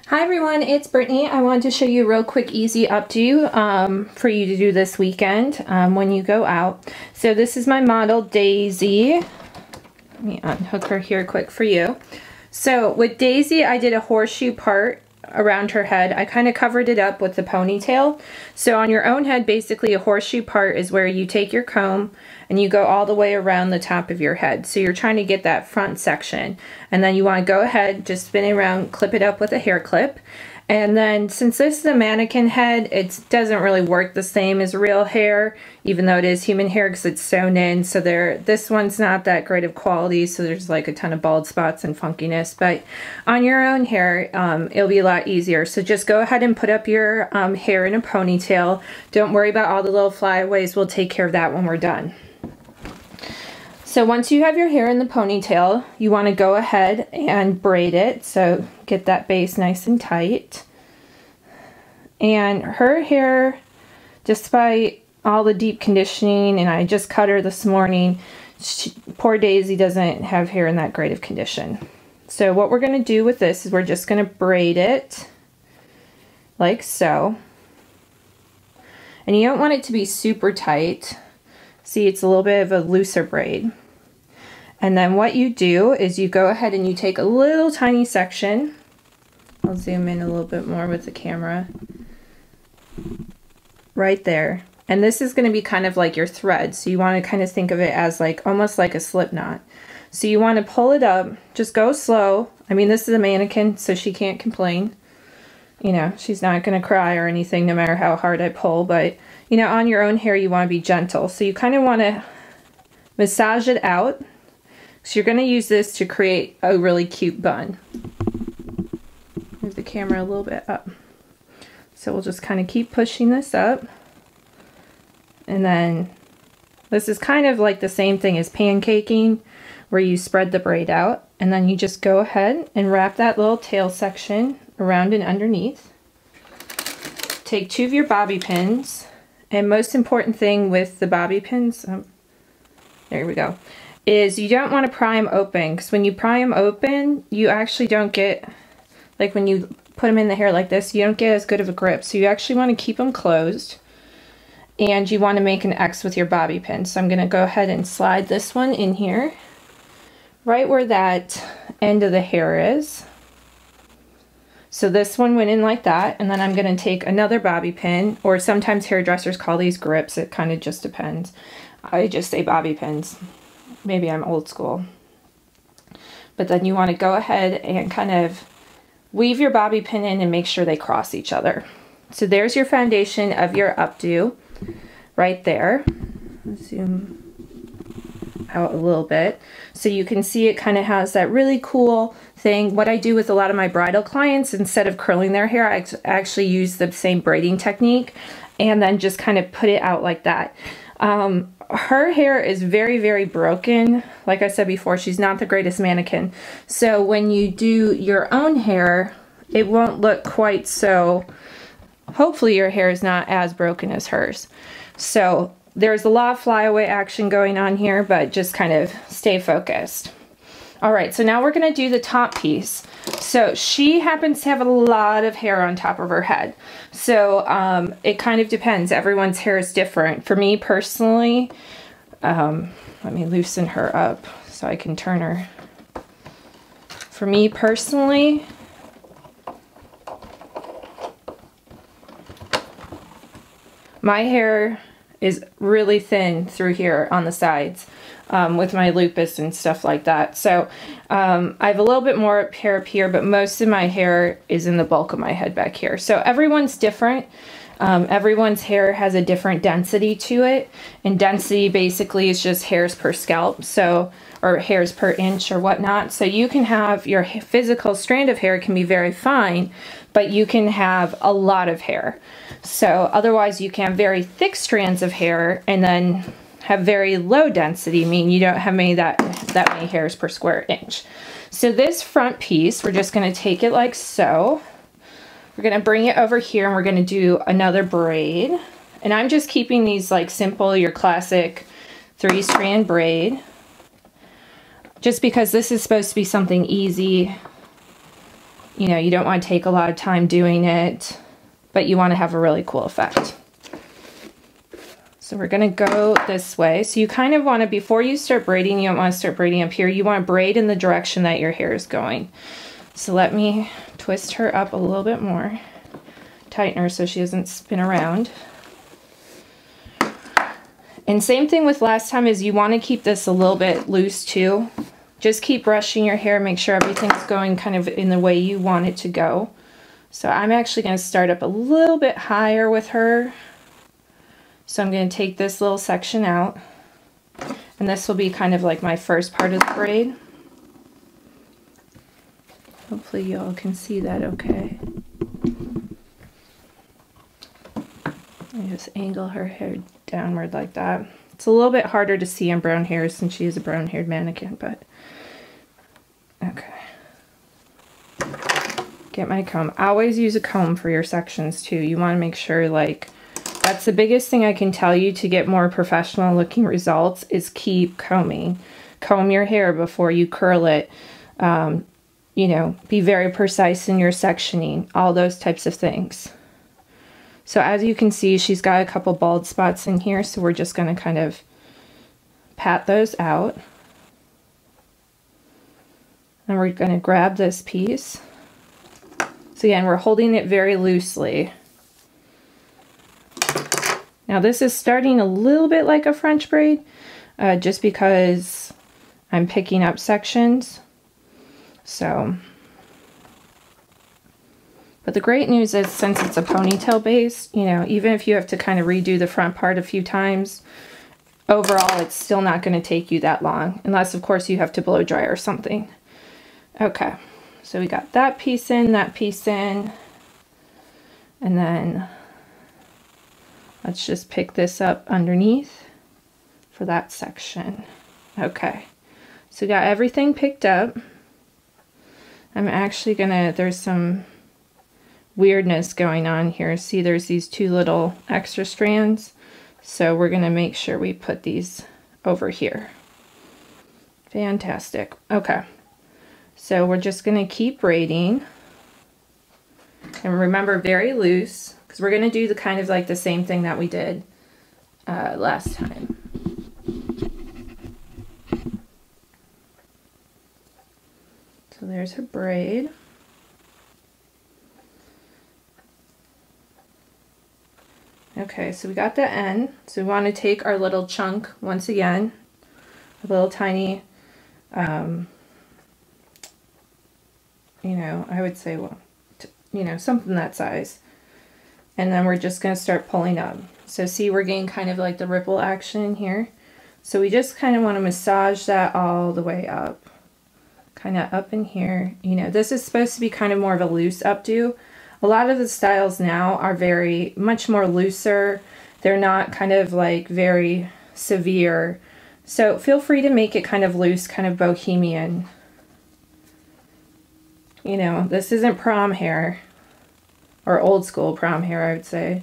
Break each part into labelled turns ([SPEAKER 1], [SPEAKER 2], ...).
[SPEAKER 1] Hi everyone, it's Brittany. I wanted to show you a real quick easy updo for you to do this weekend when you go out. So this is my model Daisy. Let me unhook her here quick for you. So with Daisy, I did a horseshoe part around her head. I kind of covered it up with the ponytail. So on your own head, basically a horseshoe part is where you take your comb and you go all the way around the top of your head. So you're trying to get that front section. And then you want to go ahead, just spin it around, clip it up with a hair clip. And then since this is a mannequin head, it doesn't really work the same as real hair, even though it is human hair because it's sewn in. So this one's not that great of quality, so there's like a ton of bald spots and funkiness. But on your own hair, it'll be a lot easier. So just go ahead and put up your hair in a ponytail. Don't worry about all the little flyaways. We'll take care of that when we're done. So once you have your hair in the ponytail, you want to go ahead and braid it. So get that base nice and tight. And her hair, despite all the deep conditioning, and I just cut her this morning, poor Daisy doesn't have hair in that great of condition. So what we're going to do with this is we're just going to braid it like so. And you don't want it to be super tight. See, it's a little bit of a looser braid. And then what you do is you go ahead and you take a little tiny section. I'll zoom in a little bit more with the camera. Right there. And this is going to be kind of like your thread. So you want to kind of think of it as like almost like a slip knot. So you want to pull it up. Just go slow. I mean, this is a mannequin, so she can't complain. You know, she's not going to cry or anything no matter how hard I pull. But, you know, on your own hair, you want to be gentle. So you kind of want to massage it out. So you're going to use this to create a really cute bun. Move the camera a little bit up. So we'll just kind of keep pushing this up. And then this is kind of like the same thing as pancaking, where you spread the braid out. And then you just go ahead and wrap that little tail section around and underneath. Take 2 of your bobby pins. And most important thing with the bobby pins, there we go, is you don't want to pry them open, because when you pry them open, you actually don't get, like when you put them in the hair like this, you don't get as good of a grip. So you actually want to keep them closed, and you want to make an X with your bobby pin. So I'm going to go ahead and slide this one in here, right where that end of the hair is. So this one went in like that, and then I'm going to take another bobby pin, or sometimes hairdressers call these grips, it kind of just depends. I just say bobby pins. Maybe I'm old school. But then you want to go ahead and kind of weave your bobby pin in and make sure they cross each other. So there's your foundation of your updo right there. Zoom out a little bit so you can see it kind of has that really cool thing. What I do with a lot of my bridal clients, instead of curling their hair, I actually use the same braiding technique and then just kind of put it out like that. Her hair is very, very broken. Like I said before, she's not the greatest mannequin. So when you do your own hair, it won't look quite so, hopefully your hair is not as broken as hers. So there's a lot of flyaway action going on here, but just kind of stay focused. All right, so now we're gonna do the top piece. So she happens to have a lot of hair on top of her head. So it kind of depends. Everyone's hair is different. For me personally, let me loosen her up so I can turn her. For me personally, my hair is really thin through here on the sides. With my lupus and stuff like that. So I have a little bit more hair up here, but most of my hair is in the bulk of my head back here. So everyone's different. Everyone's hair has a different density to it. And density basically is just hairs per scalp, so, or hairs per inch or whatnot. So you can have your physical strand of hair can be very fine, but you can have a lot of hair. So otherwise you can have very thick strands of hair and then have very low density, meaning you don't have that many hairs per square inch. So this front piece, we're just going to take it like so. We're going to bring it over here and we're going to do another braid. And I'm just keeping these like simple, your classic 3-strand braid. just because this is supposed to be something easy You know, you don't want to take a lot of time doing it, but you want to have a really cool effect. So we're going to go this way. So you kind of want to, before you start braiding, you don't want to start braiding up here. You want to braid in the direction that your hair is going. So let me twist her up a little bit more. Tighten her so she doesn't spin around. And same thing with last time is you want to keep this a little bit loose too. Just keep brushing your hair, make sure everything's going kind of in the way you want it to go. So I'm actually going to start up a little bit higher with her. So I'm going to take this little section out. And this will be kind of like my first part of the braid. Hopefully y'all can see that okay. I just angle her hair downward like that. It's a little bit harder to see on brown hair since she is a brown haired mannequin, but okay. Get my comb. Always use a comb for your sections too. You want to make sure, like, that's the biggest thing I can tell you to get more professional looking results is keep combing. Comb your hair before you curl it. You know, be very precise in your sectioning, all those types of things. So as you can see, she's got a couple bald spots in here, so we're just going to kind of pat those out. And we're going to grab this piece. So again, we're holding it very loosely. Now this is starting a little bit like a French braid, just because I'm picking up sections. So, but the great news is since it's a ponytail base, you know, even if you have to kind of redo the front part a few times, overall it's still not going to take you that long, unless of course you have to blow dry or something. Okay, so we got that piece in, and then let's just pick this up underneath for that section. Okay, so we got everything picked up. I'm actually gonna, there's some weirdness going on here. See, there's these two little extra strands. So we're gonna make sure we put these over here. Fantastic. Okay. So we're just gonna keep braiding. And remember, very loose, because we're gonna do the kind of like the same thing that we did last time. So there's her braid. Okay, so we got the end. So we want to take our little chunk once again, a little tiny, you know, I would say, well, you know, something that size. And then we're just going to start pulling up. So see, we're getting kind of like the ripple action here. So we just kind of want to massage that all the way up. Kind of up in here. You know, this is supposed to be kind of more of a loose updo. A lot of the styles now are very much more looser. They're not kind of like very severe. So feel free to make it kind of loose, kind of bohemian. You know, this isn't prom hair, or old school prom hair, I would say.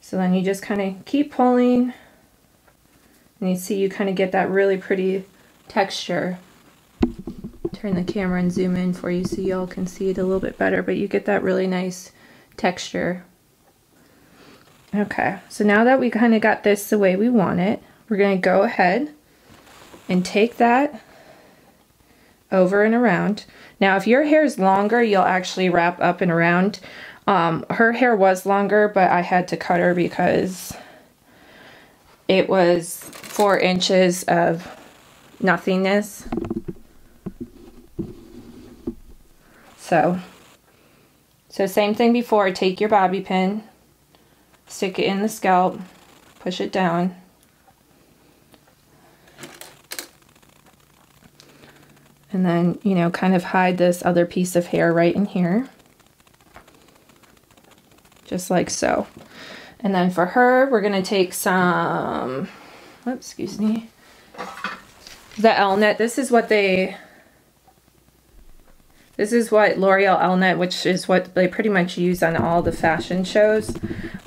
[SPEAKER 1] So then you just kind of keep pulling, and you see you kind of get that really pretty texture. Turn the camera and zoom in for you so y'all can see it a little bit better, but you get that really nice texture. Okay, so now that we kind of got this the way we want it, we're going to go ahead and take that over and around. Now if your hair is longer, you'll actually wrap up and around. Her hair was longer, but I had to cut her because it was 4 inches of nothingness. So same thing before, take your bobby pin, stick it in the scalp, push it down. And then, you know, kind of hide this other piece of hair right in here. Just like so. And then for her, we're going to take some, oops, excuse me, the L-net. This is what L'Oreal L-net, which is what they pretty much use on all the fashion shows.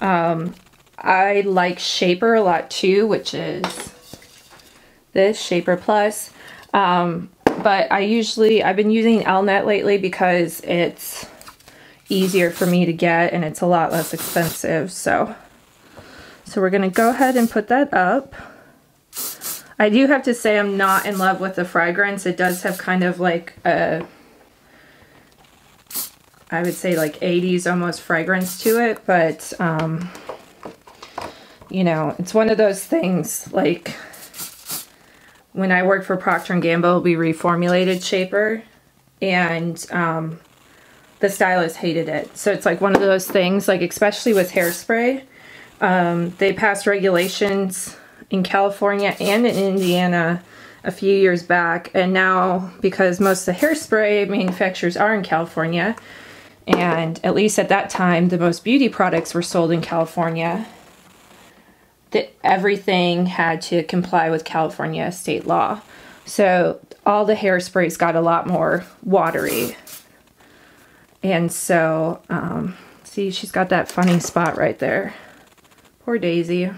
[SPEAKER 1] I like Shaper a lot too, which is this Shaper Plus. But I've been using Elnet lately because it's easier for me to get and it's a lot less expensive. So we're gonna go ahead and put that up. I do have to say I'm not in love with the fragrance. It does have kind of like a, I would say like 80s almost fragrance to it, but you know, it's one of those things like when I worked for Procter & Gamble, we reformulated Shaper, and the stylist hated it. So it's like one of those things, like especially with Hairspray, they passed regulations in California and in Indiana a few years back, and now because most of the hairspray manufacturers are in California, and at least at that time the most beauty products were sold in California, that everything had to comply with California state law. So all the hairsprays got a lot more watery. And so, see, she's got that funny spot right there. Poor Daisy.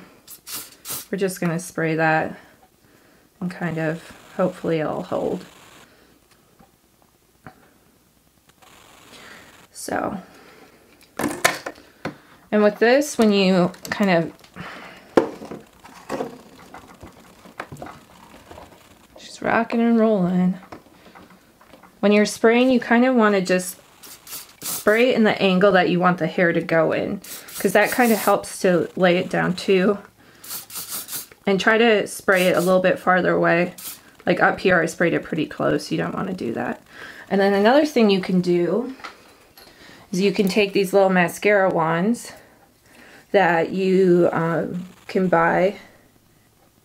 [SPEAKER 1] We're just going to spray that and kind of, hopefully it'll hold. So, and with this, when you kind of, just rocking and rolling. When you're spraying, you kind of want to just spray in the angle that you want the hair to go in, because that kind of helps to lay it down too. And try to spray it a little bit farther away. Like up here I sprayed it pretty close. You don't want to do that. And then another thing you can do is you can take these little mascara wands that you can buy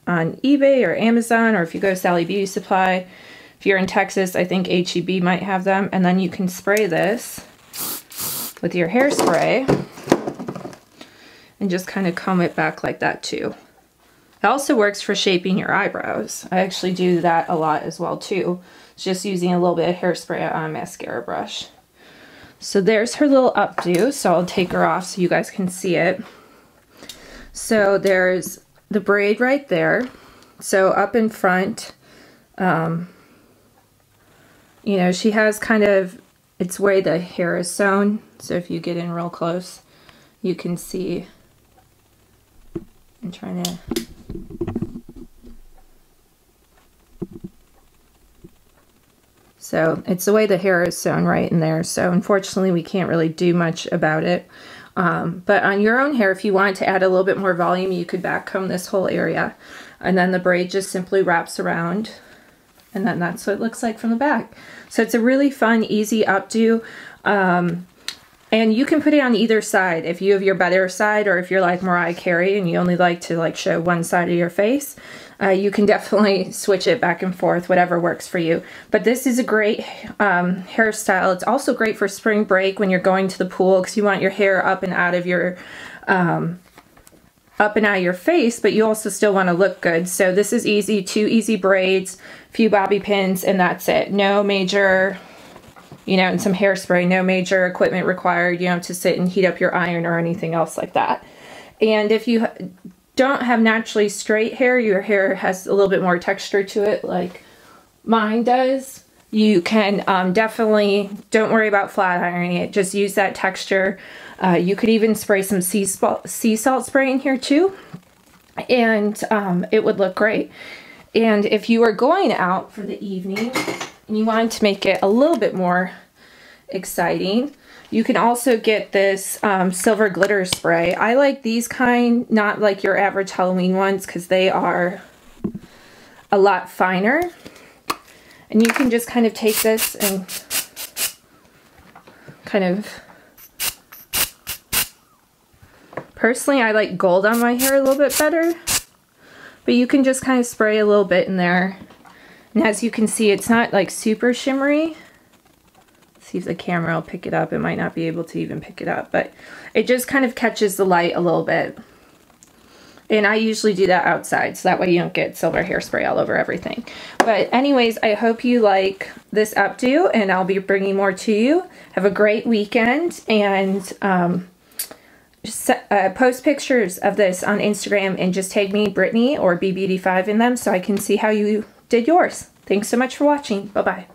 [SPEAKER 1] on eBay or Amazon, or if you go to Sally Beauty Supply. If you're in Texas, I think H-E-B might have them. And then you can spray this with your hairspray and just kind of comb it back like that too. It also works for shaping your eyebrows. I actually do that a lot as well too. It's just using a little bit of hairspray on a mascara brush. So there's her little updo. So I'll take her off so you guys can see it. So there's the braid right there. So up in front, you know, she has kind of, it's where the hair is sewn. So if you get in real close, you can see. I'm trying to... So it's the way the hair is sewn right in there. So unfortunately we can't really do much about it. But on your own hair, if you wanted to add a little bit more volume, you could back comb this whole area. And then the braid just simply wraps around. And then that's what it looks like from the back. So it's a really fun, easy updo. And you can put it on either side. If you have your better side, or if you're like Mariah Carey and you only like to like show one side of your face, you can definitely switch it back and forth, whatever works for you. But this is a great hairstyle. It's also great for spring break when you're going to the pool, because you want your hair up and out of your face, but you also still want to look good. So this is easy, 2 easy braids, few bobby pins, and that's it. No major, you know, and some hairspray, no major equipment required, you know, to sit and heat up your iron or anything else like that. And if you don't have naturally straight hair, your hair has a little bit more texture to it like mine does, you can definitely, don't worry about flat ironing it, just use that texture. You could even spray some sea salt spray in here too, and it would look great. And if you are going out for the evening and you wanted to make it a little bit more exciting, you can also get this silver glitter spray. I like these kind, not like your average Halloween ones, because they are a lot finer. And you can just kind of take this and kind of, personally I like gold on my hair a little bit better, but you can just kind of spray a little bit in there. And as you can see, it's not like super shimmery. Let's see if the camera will pick it up. It might not be able to even pick it up, but it just kind of catches the light a little bit. And I usually do that outside, so that way you don't get silver hairspray all over everything. But anyways, I hope you like this updo, and I'll be bringing more to you. Have a great weekend, and post pictures of this on Instagram and just tag me, Bryttannee or BBeauty5 in them, so I can see how you did yours. Thanks so much for watching. Bye-bye.